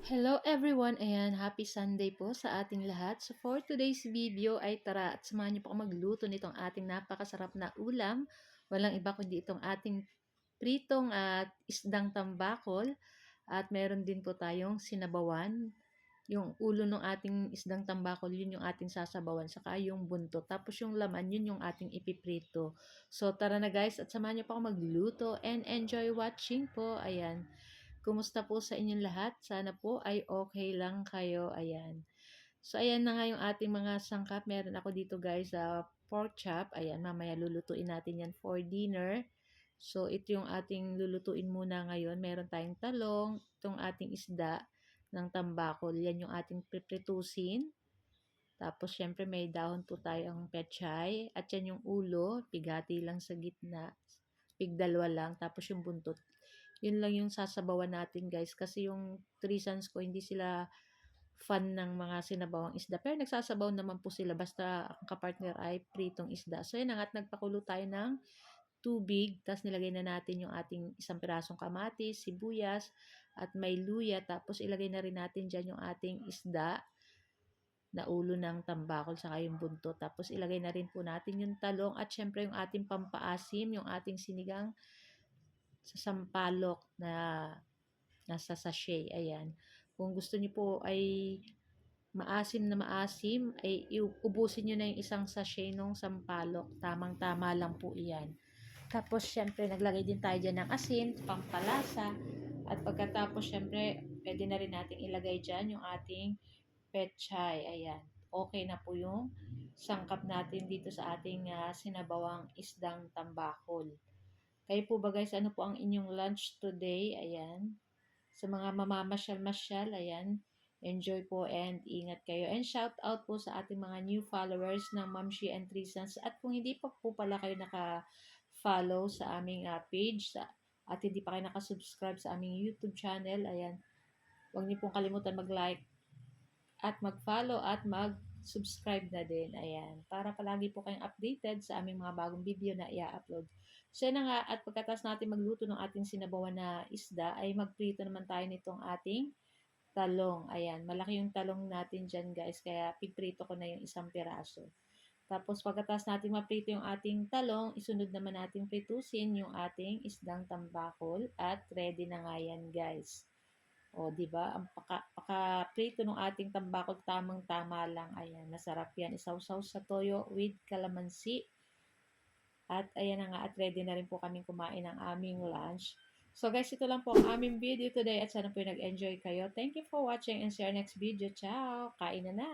Hello everyone! Ayan, happy Sunday po sa ating lahat. So for today's video ay tara at samahan niyo po ako magluto nitong ating napakasarap na ulam. Walang iba kundi itong ating pritong at isdang tambakol. At meron din po tayong sinabawan. Yung ulo ng ating isdang tambakol, yun yung ating sasabawan. Saka yung buntot. Tapos yung laman, yun yung ating ipiprito. So tara na guys at samahan niyo po ako magluto and enjoy watching po. Ayan. Kumusta po sa inyong lahat? Sana po ay okay lang kayo. Ayan. So, ayan na nga yung ating mga sangkap. Meron ako dito guys, pork chop. Ayan, mamaya lulutuin natin yan for dinner. So, ito yung ating lulutuin muna ngayon. Meron tayong talong, itong ating isda ng tambakol. Yan yung ating pipritusin. Tapos, syempre may dahon po tayong pechay. At yan yung ulo, pigati lang sa gitna. Pigdalwa lang. Tapos yung buntot. Yun lang yung sasabawan natin guys. Kasi yung three sons ko, hindi sila fan ng mga sinabawang isda. Pero nagsasabaw naman po sila. Basta ang kapartner ay pritong isda. So yun at nagpakulo tayo ng tubig. Tapos nilagay na natin yung ating isang pirasong kamatis, sibuyas, at may luya. Tapos ilagay na rin natin dyan yung ating isda na ulo ng tambakol saka yung buntot. Tapos ilagay na rin po natin yung talong at syempre yung ating pampaasim, yung ating sinigang sa sampalok na nasa sachet. Ayan. Kung gusto niyo po ay maasim na maasim, ay ubusin niyo na yung isang sachet ng sampalok. Tamang-tama lang po iyan. Tapos, syempre, naglagay din tayo dyan ng asin, pampalasa. At pagkatapos, syempre, pwede na rin natin ilagay dyan yung ating pechay. Ayan. Okay na po yung sangkap natin dito sa ating sinabawang isdang tambakol. Kayo po ba guys, ano po ang inyong lunch today? Ayan. Sa mga mamamasyal-masyal, ayan. Enjoy po and ingat kayo. And shout out po sa ating mga new followers ng Mamshi and Trisans. At kung hindi pa po pala kayo naka-follow sa aming page at hindi pa kayo naka-subscribe sa aming YouTube channel, ayan. Huwag niyo pong kalimutan mag-like at mag-follow at mag-subscribe na din. Ayan. Para palagi po kayong updated sa aming mga bagong video na i-upload. So, yun na nga. At pagkatapos natin magluto ng ating sinabawan na isda, ay magprito naman tayo nitong ating talong. Ayan. Malaki yung talong natin dyan, guys. Kaya pigprito ko na yung isang piraso. Tapos, pagkatapos natin maprito yung ating talong, isunod naman natin pritusin yung ating isdang tambakol. At ready na nga yan, guys. O, di ba? Ang paka-prito ng ating tambakol tamang-tama lang. Ayan, masarap yan. Isawsaw sa toyo with calamansi. At ayan na nga, at ready na rin po kaming kumain ng aming lunch. So guys, ito lang po ang aming video today at sana po nag-enjoy kayo. Thank you for watching and see you next video. Ciao! Kain na na!